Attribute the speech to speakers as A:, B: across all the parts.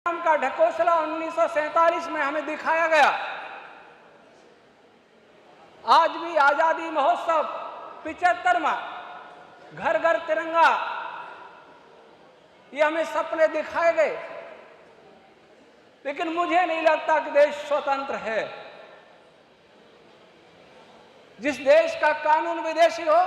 A: का ढकोसला 1947 में हमें दिखाया गया। आज भी आजादी महोत्सव 75वां, घर घर तिरंगा, ये हमें सपने दिखाए गए, लेकिन मुझे नहीं लगता कि देश स्वतंत्र है। जिस देश का कानून विदेशी हो,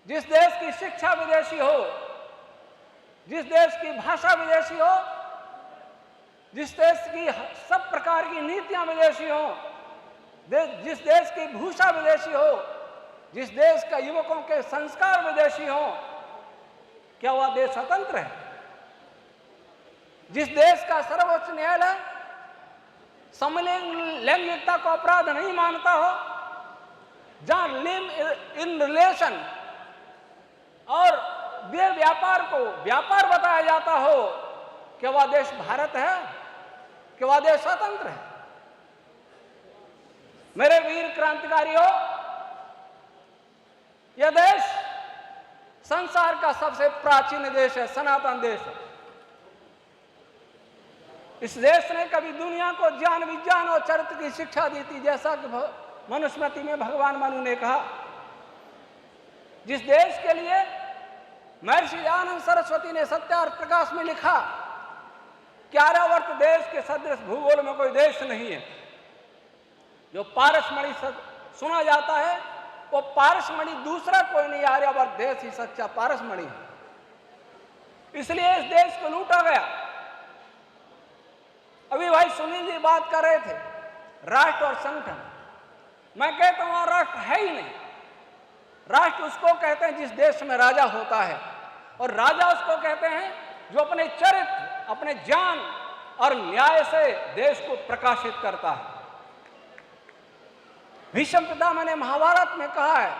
A: जिस देश की शिक्षा विदेशी हो, जिस देश की भाषा विदेशी हो, जिस देश की सब प्रकार की नीतियां विदेशी हो, जिस देश की भूषा विदेशी हो, जिस देश का युवकों के संस्कार विदेशी हो, क्या वह देश स्वतंत्र है? जिस देश का सर्वोच्च न्यायालय समलिंग लैंगिकता को अपराध नहीं मानता हो, जहां लिव इन रिलेशन और देह व्यापार को व्यापार बताया जाता हो, क्या वह देश भारत है? क्या वह देश स्वतंत्र है? मेरे वीर क्रांतिकारियों, यह देश संसार का सबसे प्राचीन देश है, सनातन देश है। इस देश ने कभी दुनिया को ज्ञान विज्ञान और चरित्र की शिक्षा दी थी, जैसा कि मनुस्मृति में भगवान मनु ने कहा। जिस देश के लिए महर्षि दयानंद सरस्वती ने सत्य और प्रकाश में लिखा कि आर्यावर्त देश के सदृश भूगोल में कोई देश नहीं है। जो पारसमणि सुना जाता है, वो पारसमणि दूसरा कोई नहीं, आर्यावर्त देश ही सच्चा पारसमणि है। इसलिए इस देश को लूटा गया। अभी भाई सुनील जी बात कर रहे थे राष्ट्र और संगठन। मैं कहता हूं राष्ट्र है ही नहीं। राष्ट्र उसको कहते हैं जिस देश में राजा होता है, और राजा उसको कहते हैं जो अपने चरित्र, अपने ज्ञान और न्याय से देश को प्रकाशित करता है। भीष्म पितामह ने महाभारत में कहा है,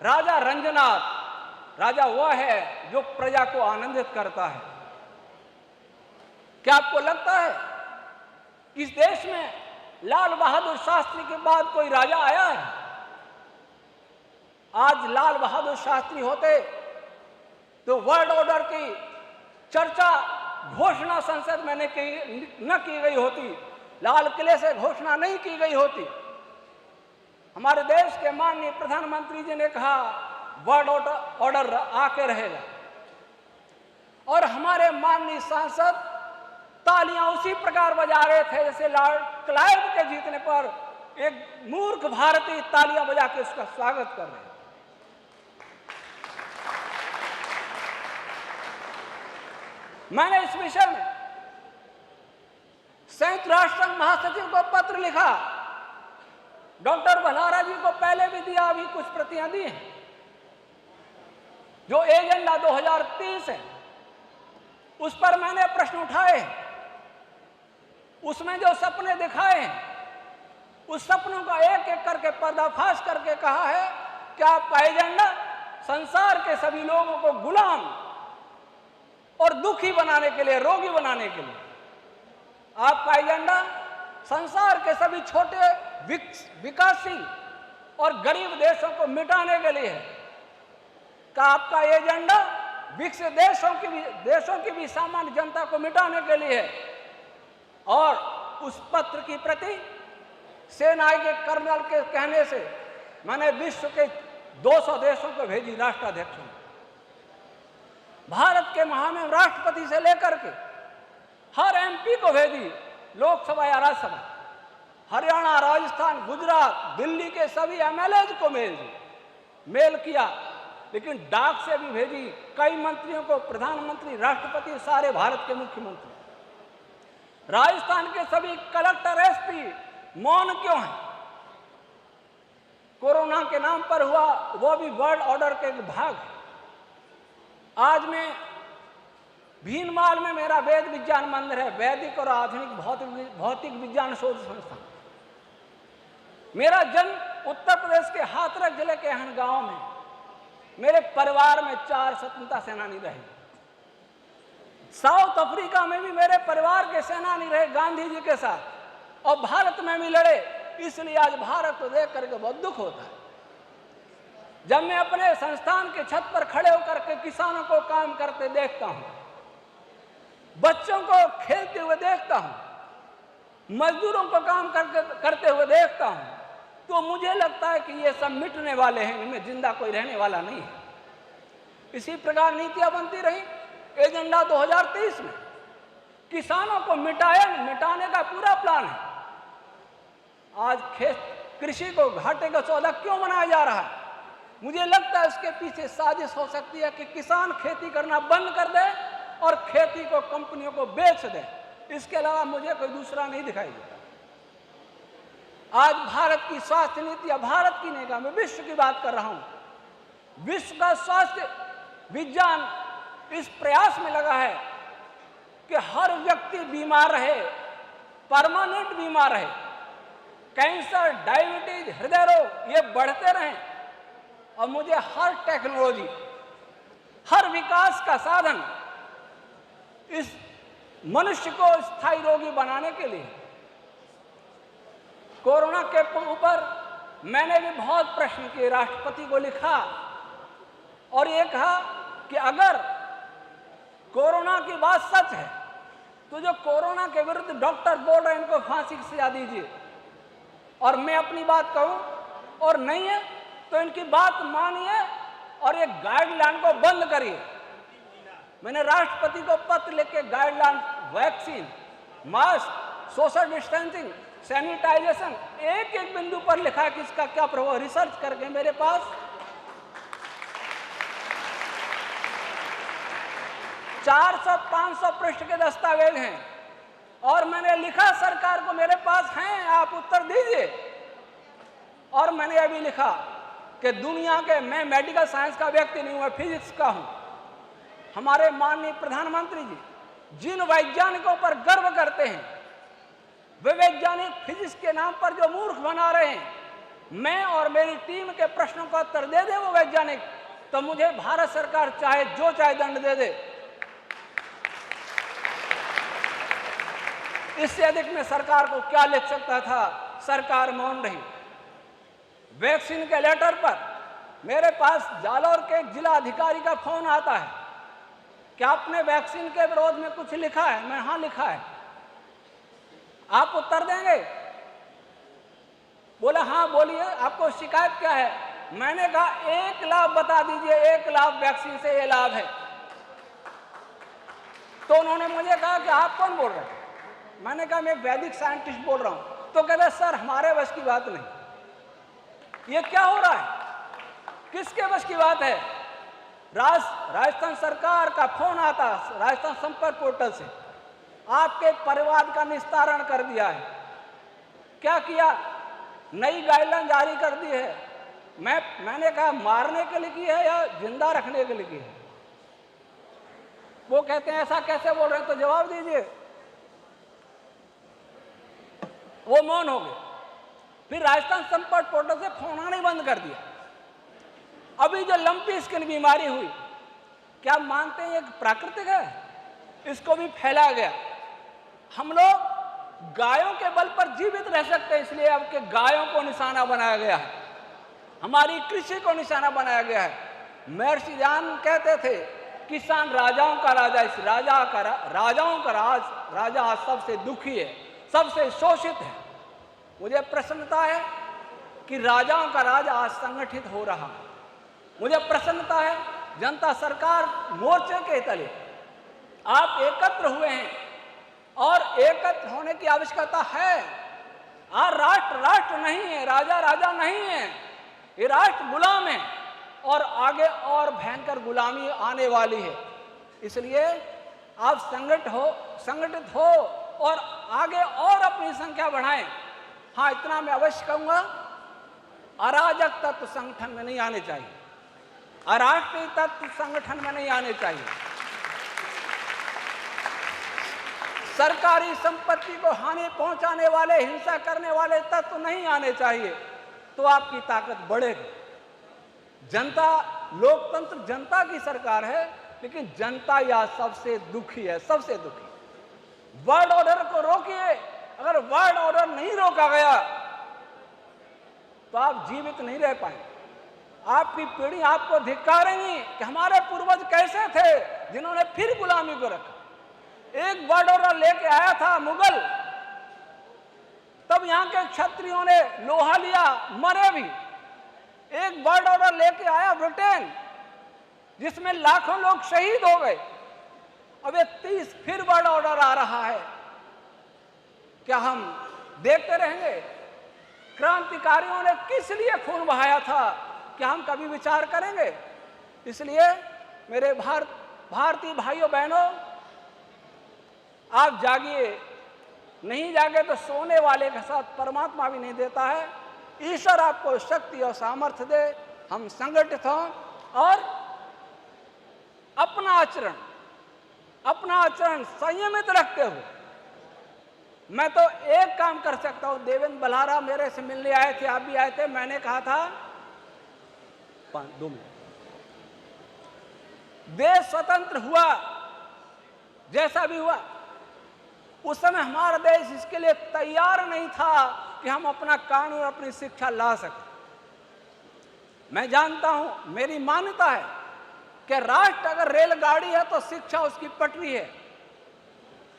A: राजा रंजनाथ, राजा वह है जो प्रजा को आनंदित करता है। क्या आपको लगता है इस देश में लाल बहादुर शास्त्री के बाद कोई राजा आया है? आज लाल बहादुर शास्त्री होते तो वर्ल्ड ऑर्डर की चर्चा घोषणा संसद में न की गई होती, लाल किले से घोषणा नहीं की गई होती। हमारे देश के माननीय प्रधानमंत्री जी ने कहा वर्ल्ड ऑर्डर आके रहेगा, और हमारे माननीय सांसद तालियां उसी प्रकार बजा रहे थे जैसे लॉर्ड क्लाइव के जीतने पर एक मूर्ख भारतीय तालियां बजा के उसका स्वागत कर रहे हैं। मैंने इस विषय में संयुक्त राष्ट्र संघ महासचिव को पत्र लिखा, डॉक्टर भलारा जी को पहले भी दिया, अभी कुछ प्रतियां दी हैं। जो एजेंडा 2030 है उस पर मैंने प्रश्न उठाए हैं। उसमें जो सपने दिखाए हैं, उस सपनों का एक एक करके पर्दाफाश करके कहा है कि आपका एजेंडा संसार के सभी लोगों को गुलाम और दुखी बनाने के लिए, रोगी बनाने के लिए। आपका एजेंडा संसार के सभी छोटे विकासशील और गरीब देशों को मिटाने के लिए है। क्या आपका एजेंडा विकसित देशों की भी सामान्य जनता को मिटाने के लिए है? और उस पत्र की प्रति सेना के कर्नल के कहने से मैंने विश्व के 200 देशों को भेजी, राष्ट्राध्यक्षों, भारत के महामहिम राष्ट्रपति से लेकर के हर एमपी को भेजी, लोकसभा या राज्यसभा, हरियाणा, राजस्थान, गुजरात, दिल्ली के सभी एमएलए को मेल किया, लेकिन डाक से भी भेजी। कई मंत्रियों को, प्रधानमंत्री, राष्ट्रपति, सारे भारत के मुख्यमंत्री, राजस्थान के सभी कलेक्टर, एसपी मौन क्यों हैं? कोरोना के नाम पर हुआ, वो भी वर्ल्ड ऑर्डर के भाग है। आज मैं भीनमाल में मेरा वेद विज्ञान मंदिर है, वैदिक और आधुनिक भौतिक विज्ञान शोध संस्थान। मेरा जन्म उत्तर प्रदेश के हाथरस जिले के एहन गांव में। मेरे परिवार में 4 स्वतंत्रता सेनानी रहे। साउथ अफ्रीका में भी मेरे परिवार के सेनानी रहे गांधी जी के साथ, और भारत में भी लड़े। इसलिए आज भारत को देख करके बहुत दुख होता है। जब मैं अपने संस्थान के छत पर खड़े होकर के किसानों को काम करते देखता हूं, बच्चों को खेलते हुए देखता हूं, मजदूरों को काम करते हुए देखता हूं, तो मुझे लगता है कि ये सब मिटने वाले हैं, इनमें जिंदा कोई रहने वाला नहीं है। इसी प्रकार नीतियां बनती रही। एजेंडा 2023 में किसानों को मिटाने का पूरा प्लान है। आज कृषि को घाटे का सौदा क्यों बनाया जा रहा है? मुझे लगता है इसके पीछे साजिश हो सकती है कि किसान खेती करना बंद कर दे और खेती को कंपनियों को बेच दे। इसके अलावा मुझे कोई दूसरा नहीं दिखाई देता। आज भारत की स्वास्थ्य नीति, या भारत की नहीं, मैं विश्व की बात कर रहा हूं। विश्व का स्वास्थ्य विज्ञान इस प्रयास में लगा है कि हर व्यक्ति बीमार रहे, परमानेंट बीमार रहे। कैंसर, डायबिटीज, हृदय रोग ये बढ़ते रहें। और मुझे हर टेक्नोलॉजी, हर विकास का साधन इस मनुष्य को स्थायी रोगी बनाने के लिए। कोरोना के ऊपर मैंने भी बहुत प्रश्न किए, राष्ट्रपति को लिखा और ये कहा कि अगर कोरोना की बात सच है तो जो कोरोना के विरुद्ध डॉक्टर बोल रहे हैं इनको फांसी की सजा दीजिए, और मैं अपनी बात कहूं और नहीं है तो इनकी बात मानिए और ये गाइडलाइन को बंद करिए। मैंने राष्ट्रपति को पत्र लिख के guideline, vaccine, mask, social distancing, sanitisation एक एक बिंदु पर लिखा है कि इसका क्या प्रभाव, रिसर्च करके मेरे पास 400-500 पृष्ठ के दस्तावेज हैं और मैंने लिखा सरकार को, मेरे पास हैं, आप उत्तर दीजिए। और मैंने अभी लिखा कि दुनिया के, मैं मेडिकल साइंस का व्यक्ति नहीं हूं, मैं फिजिक्स का हूं। हमारे माननीय प्रधानमंत्री जी जिन वैज्ञानिकों पर गर्व करते हैं, वे वैज्ञानिक फिजिक्स के नाम पर जो मूर्ख बना रहे हैं, मैं और मेरी टीम के प्रश्नों का उत्तर दे दे वो वैज्ञानिक, तो मुझे भारत सरकार चाहे जो चाहे दंड दे दे। इससे अधिक मैं सरकार को क्या लिख सकता था? सरकार मौन रही। वैक्सीन के लेटर पर मेरे पास जालौर के जिला अधिकारी का फोन आता है, क्या आपने वैक्सीन के विरोध में कुछ लिखा है? मैं हाँ लिखा है, आप उत्तर देंगे? बोला हाँ बोलिए, आपको शिकायत क्या है? मैंने कहा एक लाभ बता दीजिए, एक लाभ वैक्सीन से ये लाभ है। तो उन्होंने मुझे कहा कि आप कौन बोल रहे हैं? मैंने कहा मैं वैदिक साइंटिस्ट बोल रहा हूं। तो कहते सर हमारे बस की बात नहीं। ये क्या हो रहा है? किसके बस की बात है? राजस्थान सरकार का फोन आता, राजस्थान संपर्क पोर्टल से, आपके परिवार का निस्तारण कर दिया है। क्या किया? नई गाइडलाइन जारी कर दी है। मैंने कहा मारने के लिए की है या जिंदा रखने के लिए की है? वो कहते हैं ऐसा कैसे बोल रहे हैं, तो जवाब दीजिए। वो मौन हो गए। फिर राजस्थान संपर्क पोर्टल से फोन आना ही बंद कर दिया। अभी जो लंपी स्किन बीमारी हुई, क्या मानते हैं ये प्राकृतिक है? इसको भी फैलाया गया। हम लोग गायों के बल पर जीवित रह सकते हैं, इसलिए अब के गायों को निशाना बनाया गया है, हमारी कृषि को निशाना बनाया गया है। महर्षि ज्ञान कहते थे किसान राजाओं का राजा, इस राजाओं का राजा आज सबसे दुखी है, सबसे शोषित है। मुझे प्रसन्नता है कि राजाओं का राज आज संगठित हो रहा है। मुझे प्रसन्नता है जनता सरकार मोर्चे के तले आप एकत्र हुए हैं और एकत्र होने की आवश्यकता है। आज राष्ट्र नहीं है, राजा नहीं है, ये राष्ट्र गुलाम है और आगे और भयंकर गुलामी आने वाली है। इसलिए आप संगठित हो और आगे और अपनी संख्या बढ़ाएं। हाँ, इतना मैं अवश्य कहूंगा, अराजक तत्व संगठन में नहीं आने चाहिए, अराष्ट्रीय तत्व संगठन में नहीं आने चाहिए, सरकारी संपत्ति को हानि पहुंचाने वाले, हिंसा करने वाले तत्व नहीं आने चाहिए, तो आपकी ताकत बढ़ेगी। जनता, लोकतंत्र जनता की सरकार है, लेकिन जनता यह सबसे दुखी है, सबसे दुखी। वर्ल्ड ऑर्डर को रोकिए। अगर वर्ल्ड ऑर्डर नहीं रोका गया तो आप जीवित नहीं रह पाएंगे। आपकी पीढ़ी आपको धिक्कारेंगी कि हमारे पूर्वज कैसे थे जिन्होंने फिर गुलामी को रखा। एक वर्ड ऑर्डर लेके आया था मुगल, तब यहां के क्षत्रियों ने लोहा लिया, मरे भी। एक वर्ड ऑर्डर लेके आया ब्रिटेन, जिसमें लाखों लोग शहीद हो गए। अब ये 30 फिर वर्ड ऑर्डर आ रहा है। क्या हम देखते रहेंगे? क्रांतिकारियों ने किस लिए खून बहाया था, क्या हम कभी विचार करेंगे? इसलिए मेरे भारतीय भाइयों बहनों, आप जागिए, नहीं जागे तो सोने वाले के साथ परमात्मा भी नहीं देता है। ईश्वर आपको शक्ति और सामर्थ्य दे, हम संगठित हों और अपना आचरण संयमित रखते हुए। मैं तो एक काम कर सकता हूं। देवेंद्र बल्हारा मेरे से मिलने आए थे, आप भी आए थे। मैंने कहा था 2 मिनट, देश स्वतंत्र हुआ जैसा भी हुआ, उस समय हमारा देश इसके लिए तैयार नहीं था कि हम अपना कानून, अपनी शिक्षा ला सकें। मैं जानता हूं, मेरी मान्यता है कि राष्ट्र अगर रेलगाड़ी है तो शिक्षा उसकी पटरी है।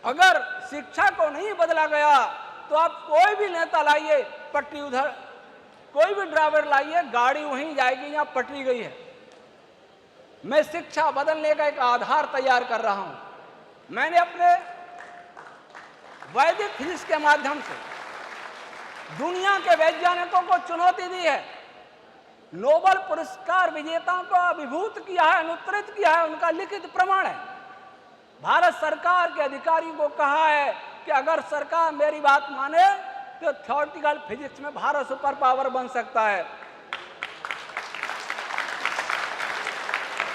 A: अगर शिक्षा को नहीं बदला गया तो आप कोई भी नेता लाइए, पटरी उधर, कोई भी ड्राइवर लाइए, गाड़ी वहीं जाएगी जहां पटरी गई है। मैं शिक्षा बदलने का एक आधार तैयार कर रहा हूं। मैंने अपने वैदिक फिजिक्स के माध्यम से दुनिया के वैज्ञानिकों को चुनौती दी है। नोबेल पुरस्कार विजेताओं को अभिभूत किया है, अनुत्तरित किया है, उनका लिखित प्रमाण है। भारत सरकार के अधिकारियों को कहा है कि अगर सरकार मेरी बात माने तो थ्योरेटिकल फिजिक्स में भारत सुपर पावर बन सकता है।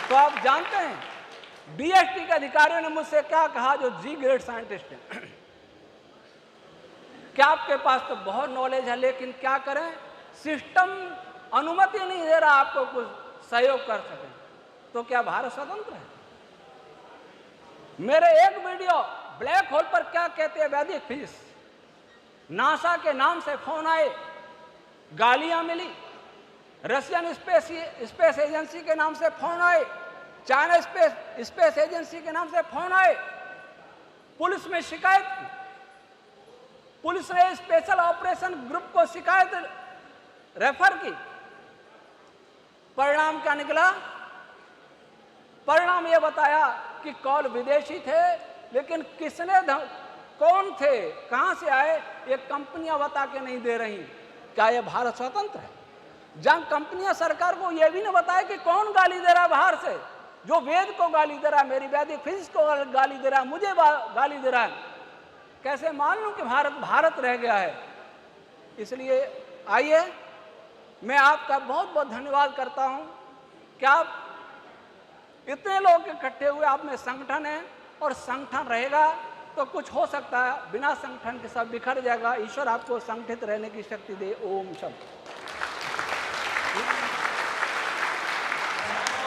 A: तो आप जानते हैं बीएसटी के अधिकारियों ने मुझसे क्या कहा, जो जी ग्रेड साइंटिस्ट हैं, क्या आपके पास तो बहुत नॉलेज है, लेकिन क्या करें, सिस्टम अनुमति नहीं दे रहा आपको कुछ सहयोग कर सके। तो क्या भारत स्वतंत्र है? मेरे एक वीडियो ब्लैक होल पर क्या कहते हैं वैदिक फिजिक्स, नासा के नाम से फोन आए, गालियां मिली, रशियन स्पेस एजेंसी के नाम से फोन आए, चाइना स्पेस एजेंसी के नाम से फोन आए, पुलिस में शिकायत की। पुलिस ने स्पेशल ऑपरेशन ग्रुप को शिकायत रेफर की। परिणाम क्या निकला? परिणाम यह बताया कि कॉल विदेशी थे, लेकिन किसने कौन थे, कहां से आए, ये कंपनियां बता के नहीं दे रही। क्या यह भारत स्वतंत्र है? जहां कंपनियां सरकार को यह भी नहीं बताए कि कौन गाली दे रहा है बाहर से, जो वेद को गाली दे रहा है, मेरी वैदिक फिजिक्स को गाली दे रहा है, मुझे गाली दे रहा है, कैसे मान लूं कि भारत रह गया है? इसलिए आइए, मैं आपका बहुत बहुत धन्यवाद करता हूं कि आप इतने लोग इकट्ठे हुए, आप में संगठन है और संगठन रहेगा तो कुछ हो सकता है, बिना संगठन के सब बिखर जाएगा। ईश्वर आपको संगठित रहने की शक्ति दे। ओम शब्द।